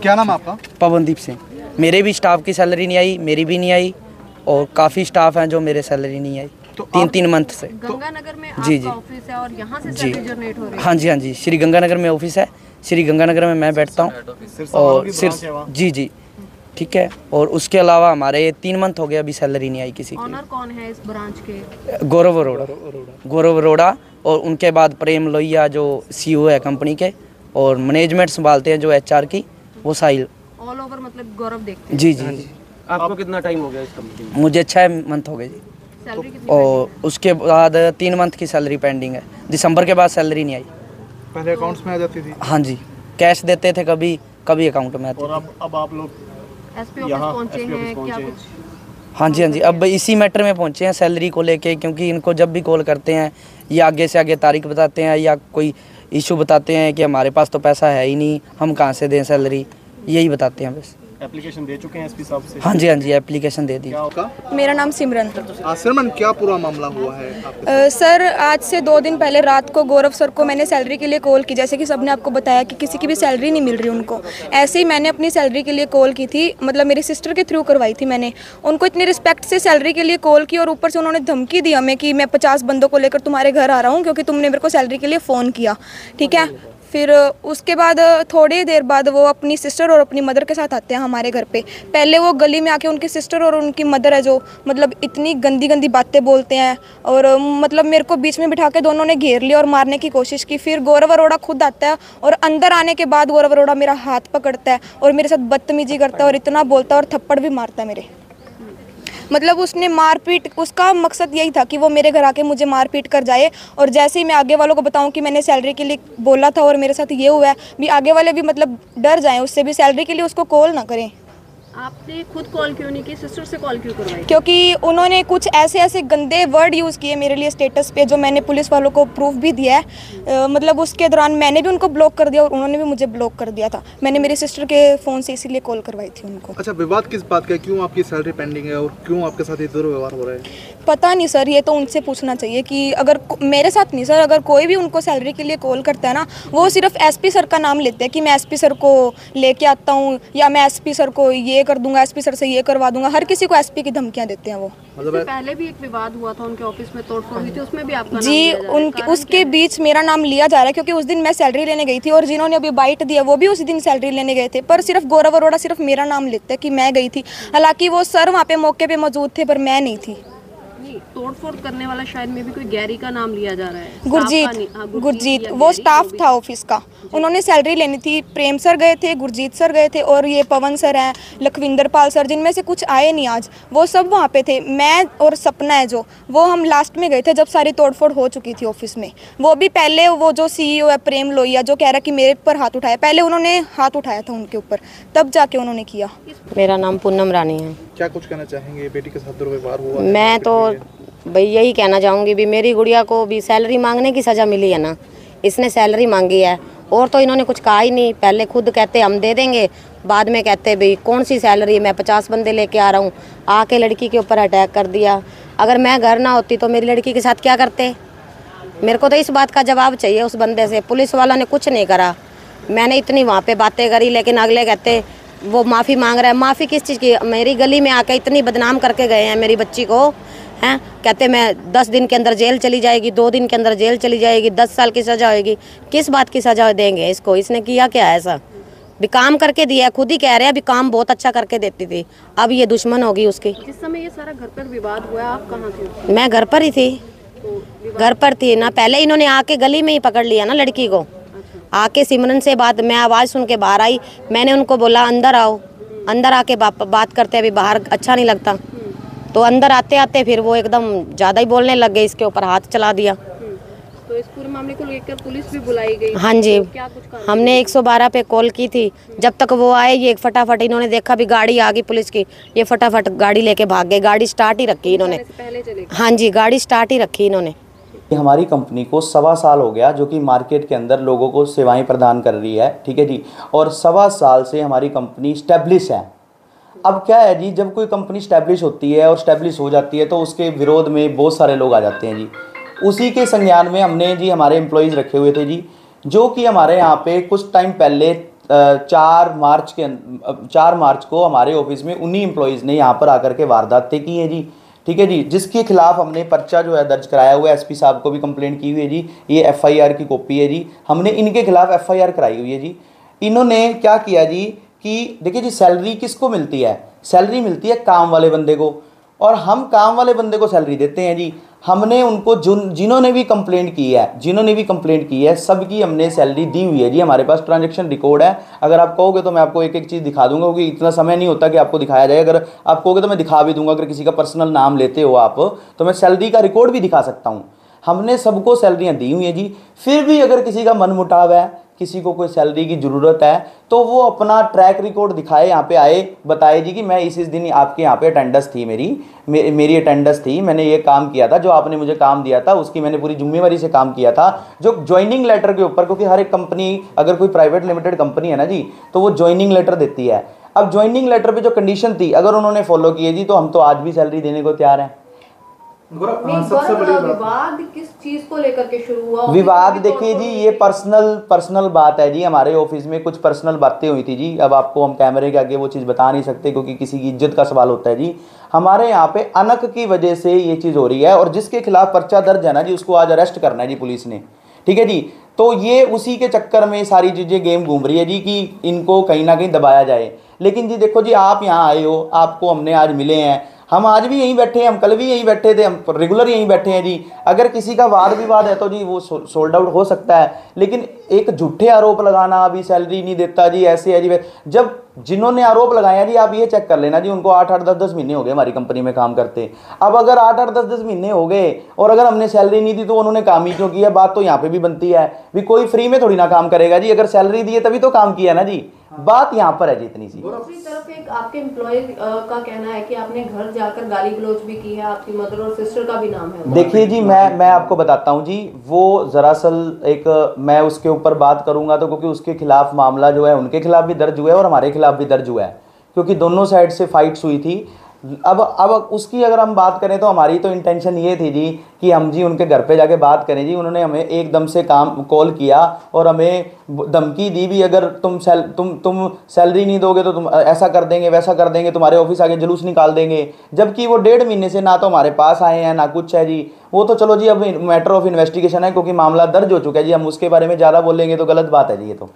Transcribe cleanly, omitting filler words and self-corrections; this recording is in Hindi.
क्या नाम है आपका? पवनदीप सिंह। मेरे भी स्टाफ की सैलरी नहीं आई, मेरी भी नहीं आई, और काफ़ी स्टाफ हैं जो मेरे सैलरी नहीं आई तो 3 मंथ से। गंगानगर में जी आपका ऑफिस है और यहाँ से जी सैलरी जनरेट हो रही है? हाँ जी, हाँ जी, श्री गंगानगर में ऑफिस है, श्री गंगानगर में मैं बैठता हूँ और सिर्फ जी जी ठीक है। और उसके अलावा हमारे 3 मंथ हो गए अभी सैलरी नहीं आई किसी की। ऑनर कौन है इस ब्रांच के? गौरव अरोड़ा और उनके बाद प्रेम लोहिया जो CEO है कंपनी के, और मैनेजमेंट संभालते हैं जो HR की, वो साहिल। ऑल ओवर मतलब गौरव देखते हैं? जी जी जी। आपको कितना टाइम हो गया इस कंपनी में? मुझे 6 मंथ हो गए जी। सैलरी कितनी? और उसके बाद 3 मंथ की सैलरी पेंडिंग है, दिसंबर के बाद सैलरी नहीं आई। पहले अकाउंट्स में आ जाती थी? हाँ जी, कैश देते थे, कभी कभी अकाउंट में आती। और अब आप लोग एसपी ऑफिस पहुंचे हैं क्या कुछ? हाँ जी, हाँ जी, अब इसी मैटर में पहुंचे हैं सैलरी को लेके, क्योंकि इनको जब भी कॉल करते हैं या आगे से आगे तारीख बताते हैं या कोई इशू बताते हैं कि हमारे पास तो पैसा है ही नहीं, हम कहाँ से दें सैलरी, यही बताते हैं बस। एप्लीकेशन दे चुके हैं एसपी साहब से? हाँ जी, हाँ जी, एप्लीकेशन दे दी। क्या होगा? मेरा नाम सिमरन। सिमरन, क्या पूरा मामला हुआ है आपके? सर, आज से 2 दिन पहले रात को गौरव सर को मैंने सैलरी के लिए कॉल की, जैसे कि सबने आपको बताया कि किसी की भी सैलरी नहीं मिल रही उनको। ऐसे ही मैंने अपनी सैलरी के लिए कॉल की थी, मतलब मेरी सिस्टर के थ्रू करवाई थी मैंने। उनको इतनी रिस्पेक्ट से सैलरी के लिए कॉल की और ऊपर से उन्होंने धमकी दी हमें कि मैं 50 बंदों को लेकर तुम्हारे घर आ रहा हूँ क्योंकि तुमने मेरे को सैलरी के लिए फ़ोन किया, ठीक है। फिर उसके बाद थोड़ी देर बाद वो अपनी सिस्टर और अपनी मदर के साथ आते हैं हमारे घर पे। पहले वो गली में आके उनकी सिस्टर और उनकी मदर है जो मतलब इतनी गंदी गंदी बातें बोलते हैं, और मतलब मेरे को बीच में बिठा के दोनों ने घेर लिया और मारने की कोशिश की। फिर गौरव अरोड़ा खुद आता है और अंदर आने के बाद गौरव अरोड़ा मेरा हाथ पकड़ता है और मेरे साथ बदतमीजी करता है और इतना बोलता है और थप्पड़ भी मारता है मेरे। मतलब उसने मारपीट, उसका मकसद यही था कि वो मेरे घर आके मुझे मारपीट कर जाए, और जैसे ही मैं आगे वालों को बताऊं कि मैंने सैलरी के लिए बोला था और मेरे साथ ये हुआ है, भी आगे वाले भी मतलब डर जाएं उससे, भी सैलरी के लिए उसको कॉल ना करें। आपने खुद कॉल क्यों नहीं की, सिस्टर से कॉल क्यों करवाई? क्योंकि उन्होंने कुछ ऐसे ऐसे गंदे वर्ड यूज़ किए मेरे लिए स्टेटस पे, जो मैंने पुलिस वालों को प्रूफ भी दिया है। मतलब उसके दौरान मैंने भी उनको ब्लॉक कर दिया और उन्होंने भी मुझे ब्लॉक कर दिया था। मैंने मेरी सिस्टर के फ़ोन से इसीलिए कॉल करवाई थी उनको। अच्छा, विवाद किस बात का, क्यों आपकी सैलरी पेंडिंग है और क्यों आपके साथ ये दुर्व्यवहार हो रहा है? पता नहीं सर, ये तो उनसे पूछना चाहिए कि अगर मेरे साथ नहीं सर, अगर कोई भी उनको सैलरी के लिए कॉल करता है ना, वो सिर्फ एसपी सर का नाम लेते हैं कि मैं एसपी सर को लेके आता हूँ या मैं एसपी सर को ये कर दूंगा, एसपी सर से ये करवा दूंगा। हर किसी को एसपी की धमकियां देते हैं वो। मतलब पहले भी एक विवाद हुआ था उनके ऑफिस में, तोड़फोड़ हुई थी, उसमें भी आपका जी, उनके उसके बीच मेरा नाम लिया जा रहा है क्योंकि उस दिन मैं सैलरी लेने गई थी और जिन्होंने अभी बाइट दिया वो भी उसी दिन सैलरी लेने गए थे, पर सिर्फ गौरव अरोड़ा सिर्फ मेरा नाम लेते हैं कि मैं गई थी। हालांकि वो सर वहाँ पे मौके पे मौजूद थे पर मैं नहीं थी। तोड़फोड़ करने वाला शायद में भी कोई गैरी का नाम लिया जा रहा है। गुरजीत वो स्टाफ था ऑफिस का, उन्होंने सैलरी लेनी थी। प्रेम सर गए थे, गुरजीत सर गए थे और ये पवन सर हैं, लखविंदर पाल सर, जिनमें से कुछ आए नहीं आज, वो सब वहाँ पे थे। मैं और सपना है जो, वो हम लास्ट में गए थे जब सारी तोड़फोड़ हो चुकी थी ऑफिस में। वो भी पहले वो जो CEO है प्रेम लोहिया जो कह रहा है कि मेरे ऊपर हाथ उठाया, पहले उन्होंने हाथ उठाया था उनके ऊपर, तब जाके उन्होंने किया। मेरा नाम पूनम रानी है। क्या कुछ कहना चाहेंगे, बेटी के साथ दुर्व्यवहार हुआ? मैं तो भाई यही कहना चाहूँगी भी मेरी गुड़िया को भी सैलरी मांगने की सज़ा मिली है ना, इसने सैलरी मांगी है और तो इन्होंने कुछ कहा ही नहीं। पहले खुद कहते हम दे देंगे, बाद में कहते भाई कौन सी सैलरी, मैं 50 बंदे लेके आ रहा हूँ, आके लड़की के ऊपर अटैक कर दिया। अगर मैं घर ना होती तो मेरी लड़की के साथ क्या करते? मेरे को तो इस बात का जवाब चाहिए उस बंदे से। पुलिस वालों ने कुछ नहीं करा, मैंने इतनी वहाँ पे बातें करी, लेकिन अगले कहते वो माफ़ी मांग रहा है। माफ़ी किस चीज़ की? मेरी गली में आके इतनी बदनाम करके गए हैं मेरी बच्ची को, हैं? कहते मैं 10 दिन के अंदर जेल चली जाएगी, 2 दिन के अंदर जेल चली जाएगी, 10 साल की सज़ा होएगी। किस बात की सज़ा देंगे इसको? इसने किया क्या ऐसा? भी काम करके दिया, खुद ही कह रहे हैं, अभी काम बहुत अच्छा करके देती थी, अब ये दुश्मन होगी उसकी। जिस समय ये सारा घर पर विवाद हुआ, आप कहाँ थे? मैं घर पर ही थी, घर पर थी ना। पहले इन्होंने आके गली में ही पकड़ लिया ना लड़की को। आके सिमरन से बात, मैं आवाज़ सुन के बाहर आई, मैंने उनको बोला अंदर आओ, अंदर आके बात करते अभी बाहर अच्छा नहीं लगता। तो अंदर आते आते फिर वो एकदम ज़्यादा ही बोलने लग गए, इसके ऊपर हाथ चला दिया। तो इस पूरे मामले को लेकर पुलिस भी बुलाई गई? हाँ जी, तो क्या कुछ कहा? हमने 112 पे कॉल की थी। जब तक वो आए ये फटाफट इन्होंने देखा भी गाड़ी आ गई पुलिस की, ये फटाफट गाड़ी लेके भाग गए। गाड़ी स्टार्ट ही रखी इन्होंने, पहले चले गए? हाँ जी, गाड़ी स्टार्ट ही रखी इन्होंने। हमारी कंपनी को 1.25 साल हो गया जो कि मार्केट के अंदर लोगों को सेवाएं प्रदान कर रही है, ठीक है जी। और 1.25 साल से हमारी कंपनी स्टैब्लिश है। अब क्या है जी, जब कोई कंपनी स्टैब्लिश होती है और स्टैब्लिश हो जाती है तो उसके विरोध में बहुत सारे लोग आ जाते हैं जी। उसी के संज्ञान में हमने जी हमारे एम्प्लॉयज़ रखे हुए थे जी, जो कि हमारे यहाँ पे कुछ टाइम पहले 4 मार्च को हमारे ऑफिस में 19 एम्प्लॉयज़ ने यहाँ पर आकर के वारदातें की हैं जी, ठीक है जी, जिसके खिलाफ हमने पर्चा जो है दर्ज कराया हुआ है। एसपी साहब को भी कंप्लेंट की हुई है जी, ये एफआईआर की कॉपी है जी, हमने इनके खिलाफ एफआईआर कराई हुई है जी। इन्होंने क्या किया जी कि देखिए जी, सैलरी किसको मिलती है? सैलरी मिलती है काम वाले बंदे को, और हम काम वाले बंदे को सैलरी देते हैं जी। हमने उनको जिन्होंने भी कंप्लेंट की है सबकी हमने सैलरी दी हुई है जी। हमारे पास ट्रांजैक्शन रिकॉर्ड है। अगर आप कहोगे तो मैं आपको एक एक चीज़ दिखा दूंगा, क्योंकि इतना समय नहीं होता कि आपको दिखाया जाए। अगर आप कहोगे तो मैं दिखा भी दूंगा। अगर किसी का पर्सनल नाम लेते हो आप, तो मैं सैलरी का रिकॉर्ड भी दिखा सकता हूँ। हमने सबको सैलरियाँ दी हुई हैं जी। फिर भी अगर किसी का मनमुटाव है, किसी को कोई सैलरी की ज़रूरत है, तो वो अपना ट्रैक रिकॉर्ड दिखाए, यहाँ पे आए, बताए जी कि मैं इस दिन आपके यहाँ पे अटेंडेंस थी, मेरी अटेंडेंस थी, मैंने ये काम किया था, जो आपने मुझे काम दिया था उसकी मैंने पूरी जिम्मेवारी से काम किया था। जो ज्वाइनिंग लेटर के ऊपर, क्योंकि हर एक कंपनी, अगर कोई प्राइवेट लिमिटेड कंपनी है ना जी, तो वो ज्वाइनिंग लेटर देती है। अब ज्वाइनिंग लेटर पर जो कंडीशन थी, अगर उन्होंने फॉलो किए जी, तो हम तो आज भी सैलरी देने को तैयार हैं। सबसे बड़ी बात, विवाद किस चीज को लेकर के शुरू हुआ? विवाद देखिए जी, ये पर्सनल बात है जी। हमारे ऑफिस में कुछ पर्सनल बातें हुई थी जी। अब आपको हम कैमरे के आगे वो चीज़ बता नहीं सकते, क्योंकि किसी की इज्जत का सवाल होता है जी। हमारे यहाँ पे अनक की वजह से ये चीज़ हो रही है, और जिसके खिलाफ पर्चा दर्ज है ना जी, उसको आज अरेस्ट करना है जी पुलिस ने, ठीक है जी। तो ये उसी के चक्कर में सारी चीज़ें गेम घूम रही है जी, कि इनको कहीं ना कहीं दबाया जाए। लेकिन जी देखो जी, आप यहाँ आए हो, आपको हमने आज मिले हैं, हम आज भी यहीं बैठे हैं, हम कल भी यहीं बैठे थे, हम रेगुलर यहीं बैठे हैं जी। अगर किसी का वाद विवाद है तो जी वो सोल्ड आउट हो सकता है, लेकिन एक झूठे आरोप लगाना, अभी सैलरी नहीं देता जी, ऐसे है जी। जब जिन्होंने आरोप लगाया जी, आप ये चेक कर लेना जी, उनको 8-8, 10-10 महीने हो गए हमारी कंपनी में काम करते। अब अगर 8-8, 10-10 महीने हो गए और अगर हमने सैलरी नहीं दी, तो उन्होंने काम ही क्यों किया? बात तो यहाँ पे भी बनती है भी, कोई फ्री में थोड़ी ना काम करेगा जी। अगर सैलरी दी है तभी तो काम किया ना जी, बात यहाँ पर है जी इतनी सी। दूसरी तरफ एक आपके एम्प्लॉय का कहना है कि आपने घर जाकर गाली गलौज भी की है, आपकी मदर और सिस्टर का भी नाम है। देखिए जी, मैं आपको बताता हूँ जी, वो दरअसल एक, मैं उसके ऊपर बात करूंगा तो, क्योंकि उसके खिलाफ मामला जो है उनके खिलाफ भी दर्ज हुआ है और हमारे खिलाफ भी दर्ज हुआ है, क्योंकि दोनों साइड से फाइट्स हुई थी। अब उसकी अगर हम बात करें तो हमारी तो इंटेंशन ये थी जी कि हम जी उनके घर पे जाके बात करें जी। उन्होंने हमें एकदम से कॉल किया और हमें धमकी दी भी, अगर तुम सैलरी नहीं दोगे तो तुम ऐसा कर देंगे, वैसा कर देंगे, तुम्हारे ऑफिस आगे जुलूस निकाल देंगे। जबकि वो 1.5 महीने से ना तो हमारे पास आए हैं ना कुछ है जी। वो तो चलो जी अब मैटर ऑफ इन्वेस्टिगेशन है, क्योंकि मामला दर्ज हो चुका है जी। हम उसके बारे में ज़्यादा बोलेंगे तो गलत बात है जी ये तो।